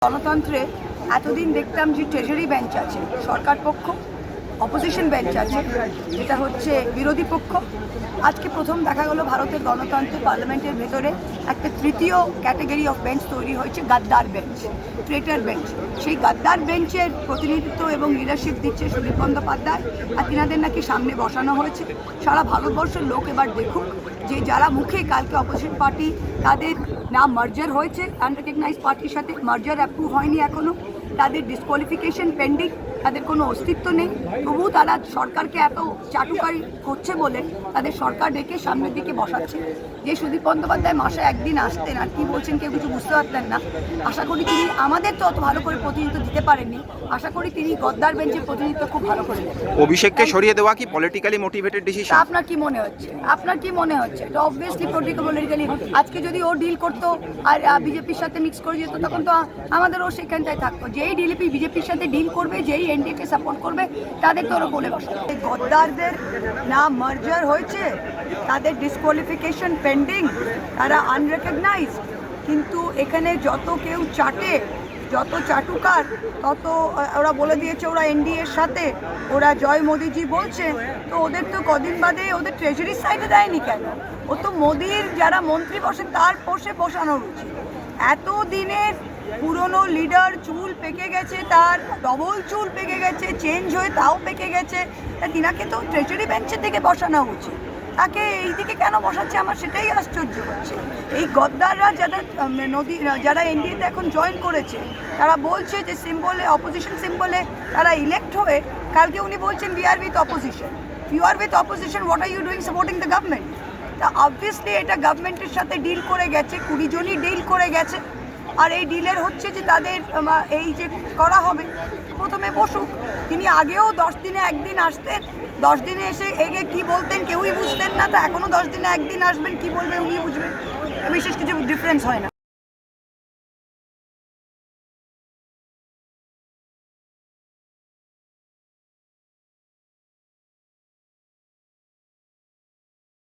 গণতন্ত্রে এতদিন দেখতাম যে ট্রেজারি বেঞ্চ আছে, সরকার পক্ষ, অপোজিশন বেঞ্চ আছে, যেটা হচ্ছে বিরোধী পক্ষ। আজকে প্রথম দেখা গেল ভারতের গণতন্ত্রে পার্লামেন্টের ভেতরে একটা তৃতীয় ক্যাটাগরি অফ বেঞ্চ তৈরি হয়েছে, গাদ্দার বেঞ্চ, ট্রেটার বেঞ্চ। সেই গাদ্দার বেঞ্চের প্রতিনিধিত্ব এবং লিডারশিপ দিচ্ছে সুদীপ বন্দ্যোপাধ্যায়, আর তিনাদের নাকি সামনে বসানো হয়েছে। সারা ভারতবর্ষের লোক এবার দেখুক যে যারা মুখে কালকে অপোজিশন পার্টি, তাদের নাম মার্জার হয়েছে আনরেকগনাইজ পার্টির সাথে, মার্জার অ্যাপ্রুভ হয়নি এখনও, তাদের ডিসকোয়ালিফিকেশন পেন্ডিং, তাদের কোনো অস্তিত্ব নেই, তবুও তারা সরকারকে এত চাটুকারি করছে বলে তাদের সরকার ডেকে সামনের দিকে বসাচ্ছে। যে সুদীপ বন্দ্যোপাধ্যায় মাসে একদিন আসতেন আর কি বলছেন কেউ কিছু বুঝতে পারতেন না। আশা করি তিনি আমাদের তো অত ভালো করে প্রতিনিধিত্ব দিতে পারেননি, আশা করি তিনি গদ্দার বেঞ্চের প্রতিনিধিত্ব খুব ভালো করে দেবেন। অভিষেককে সরিয়ে দেওয়া কি পলিটিক্যালি মোটিভেটেড ডিসিশন? আপনার কি মনে হচ্ছে? আপনার কি মনে হচ্ছে? এটা অবভিয়াসলি পলিটিক্যালি। আজকে যদি ও ডিল করতো আর বিজেপির সাথে মিক্স করে যেত, তখন তো আমাদেরও সেখানটায় থাকতো। যেই ডিলিপি বিজেপির সাথে ডিল করবে, যেই এনডিএকে সাপোর্ট করবে, তাদের তো ওরা বলে বসে। গদ্দারদের না মার্জার হয়েছে, তাদের ডিসকোয়ালিফিকেশন পেন্ডিং, তারা আনরেকগনাইজ, কিন্তু এখানে যত কেউ চাটে, যত চাটুকার, তত ওরা বলে দিয়েছে ওরা এনডিএর সাথে, ওরা জয় মোদিজি বলছে। তো ওদের তো কদিন বাদে ওদের ট্রেজারির সাইডে দেয়নি কেন? ও তো মোদির যারা মন্ত্রী বসেন তার পোষে বসানোর উচিত। এত দিনের পুরনো লিডার, চুল পেকে গেছে, তার ডবল চুল পেকে গেছে, চেঞ্জ হয়ে তাও পেকে গেছে, তিনাকে তো ট্রেজারি বেঞ্চের দিকে বসানো উচিত। তাকে এই দিকে কেন বসাচ্ছে আমার সেটাই আশ্চর্য হচ্ছে। এই গদ্দাররা যারা এনডিএতে এখন জয়েন করেছে, তারা বলছে যে সিম্বলে, অপোজিশন সিম্বলে তারা ইলেক্ট হয়ে, কালকে উনি বলছেন we are with opposition. You are with opposition, what are you doing supporting the government? তা অবভিয়াসলি এটা গভর্নমেন্টের সাথে ডিল করে গেছে, 20 জনই ডিল করে গেছে। আর এই ডিলের হচ্ছে যে তাদের এই যে করা হবে, প্রথমে বসুক। তিনি আগেও 10 দিনে একদিন আসতেন, 10 দিনে এসে এগে কী বলতেন কেউই বুঝতেন না, তা এখনও 10 দিনে একদিন আসবেন, কী বলবেন উনি বুঝবেন, বিশেষ কিছু ডিফারেন্স হয় না।